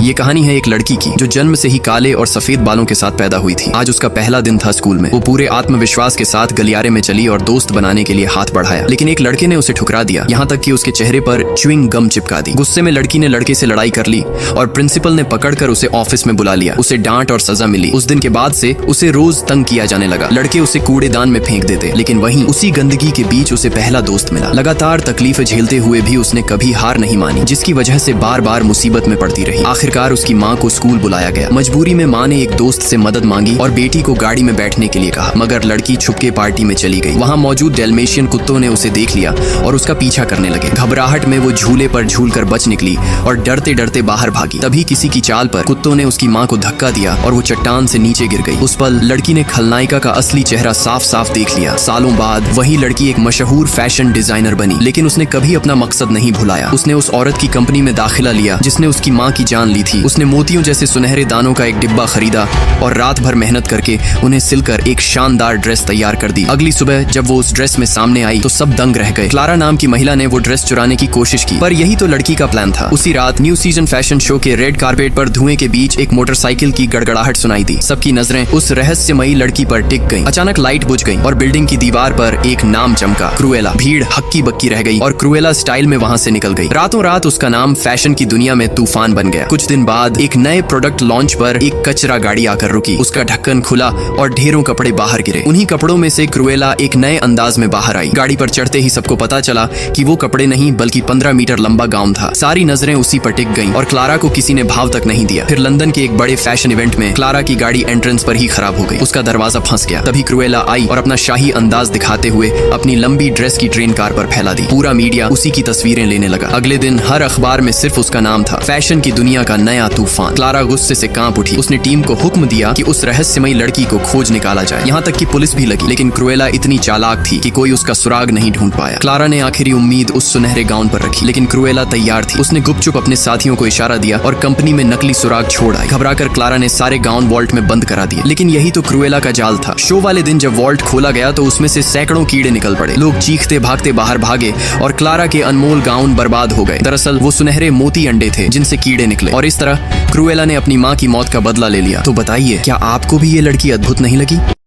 ये कहानी है एक लड़की की जो जन्म से ही काले और सफेद बालों के साथ पैदा हुई थी। आज उसका पहला दिन था स्कूल में। वो पूरे आत्मविश्वास के साथ गलियारे में चली और दोस्त बनाने के लिए हाथ बढ़ाया, लेकिन एक लड़के ने उसे ठुकरा दिया, यहाँ तक कि उसके चेहरे पर च्युइंग गम चिपका दी। गुस्से में लड़की ने लड़के से लड़ाई कर ली और प्रिंसिपल ने पकड़कर उसे ऑफिस में बुला लिया। उसे डांट और सजा मिली। उस दिन के बाद से उसे रोज तंग किया जाने लगा। लड़के उसे कूड़ेदान में फेंक देते, लेकिन वहीं उसी गंदगी के बीच उसे पहला दोस्त मिला। लगातार तकलीफें झेलते हुए भी उसने कभी हार नहीं मानी, जिसकी वजह से बार बार मुसीबत में पड़ती रही। आखिरकार उसकी माँ को स्कूल बुलाया गया। मजबूरी में माँ ने एक दोस्त से मदद मांगी और बेटी को गाड़ी में बैठने के लिए कहा, मगर लड़की छुपके पार्टी में चली गई। वहाँ मौजूद डेल्मेशियन कुत्तों ने उसे देख लिया और उसका पीछा करने लगे। घबराहट में वो झूले पर झूलकर बच निकली और डरते डरते बाहर भागी। तभी किसी की चाल पर कुत्तों ने उसकी माँ को धक्का दिया और वो चट्टान से नीचे गिर गई। उस पल लड़की ने खलनायिका का असली चेहरा साफ साफ देख लिया। सालों बाद वही लड़की एक मशहूर फैशन डिजाइनर बनी, लेकिन उसने कभी अपना मकसद नहीं भुलाया। उसने उस औरत की कंपनी में दाखिला लिया जिसने उसकी माँ की जान ली थी। उसने मोतियों जैसे सुनहरे दानों का एक डिब्बा खरीदा और रात भर मेहनत करके उन्हें सिलकर एक शानदार ड्रेस तैयार कर दी। अगली सुबह जब वो उस ड्रेस में सामने आई तो सब दंग रह गए। क्लारा नाम की महिला ने वो ड्रेस चुराने की कोशिश की, पर यही तो लड़की का प्लान था। उसी रात न्यू सीजन फैशन शो के रेड कारपेट पर धुएं के बीच एक मोटरसाइकिल की गड़गड़ाहट सुनाई दी। सबकी नजरें उस रहस्यमयी लड़की पर टिक गईं। अचानक लाइट बुझ गई और बिल्डिंग की दीवार पर एक नाम चमका, क्रूएला। भीड़ हक्की बक्की रह गई और क्रूएला स्टाइल में वहां से निकल गई। रातों रात उसका नाम फैशन की दुनिया में तूफान बन गया। कुछ दिन बाद एक नए प्रोडक्ट लॉन्च पर एक कचरा गाड़ी आकर रुकी। उसका ढक्कन खुला और ढेरों कपड़े बाहर गिरे। उन्हीं कपड़ों में से क्रूएला एक नए अंदाज में बाहर आई। गाड़ी पर चढ़ते ही सबको पता चला कि वो कपड़े नहीं बल्कि 15 मीटर लंबा गाउन था। सारी नजरें उसी पर टिक गईं और क्लारा को किसी ने भाव तक नहीं दिया। फिर लंदन के एक बड़े फैशन इवेंट में क्लारा की गाड़ी एंट्रेंस पर ही खराब हो गई। उसका दरवाजा फंस गया। तभी क्रूएला आई और अपना शाही अंदाज दिखाते हुए अपनी लंबी ड्रेस की ट्रेन कार पर फैला दी। पूरा मीडिया उसी की तस्वीरें लेने लगा। अगले दिन हर अखबार में सिर्फ उसका नाम था, फैशन की दुनिया का नया तूफान। क्लारा गुस्से से कांप उठी। उसने टीम को हुक्म दिया कि उस रहस्यमयी लड़की को खोज निकाला जाए। यहाँ तक कि पुलिस भी लगी, लेकिन क्रूएला इतनी चालाक थी कि कोई उसका सुराग नहीं ढूंढ पाया। क्लारा ने आखिरी उम्मीद उस सुनहरे गाउन पर रखी, लेकिन क्रूएला तैयार थी। उसने गुपचुप अपने साथियों को इशारा दिया और कंपनी में नकली सुराग छोड़ आई। घबराकर क्लारा ने सारे गाउन वॉल्ट में बंद करा दिए, लेकिन यही तो क्रूएला का जाल था। शो वाले दिन जब वॉल्ट खोला गया तो उसमें से सैकड़ों कीड़े निकल पड़े। लोग चीखते भागते बाहर भागे और क्लारा के अनमोल गाउन बर्बाद हो गए। दरअसल वो सुनहरे मोती अंडे थे जिनसे कीड़े निकले, और इस तरह क्रूएला ने अपनी माँ की मौत का बदला ले लिया। तो बताइए, क्या आपको भी ये लड़की अद्भुत नहीं लगी?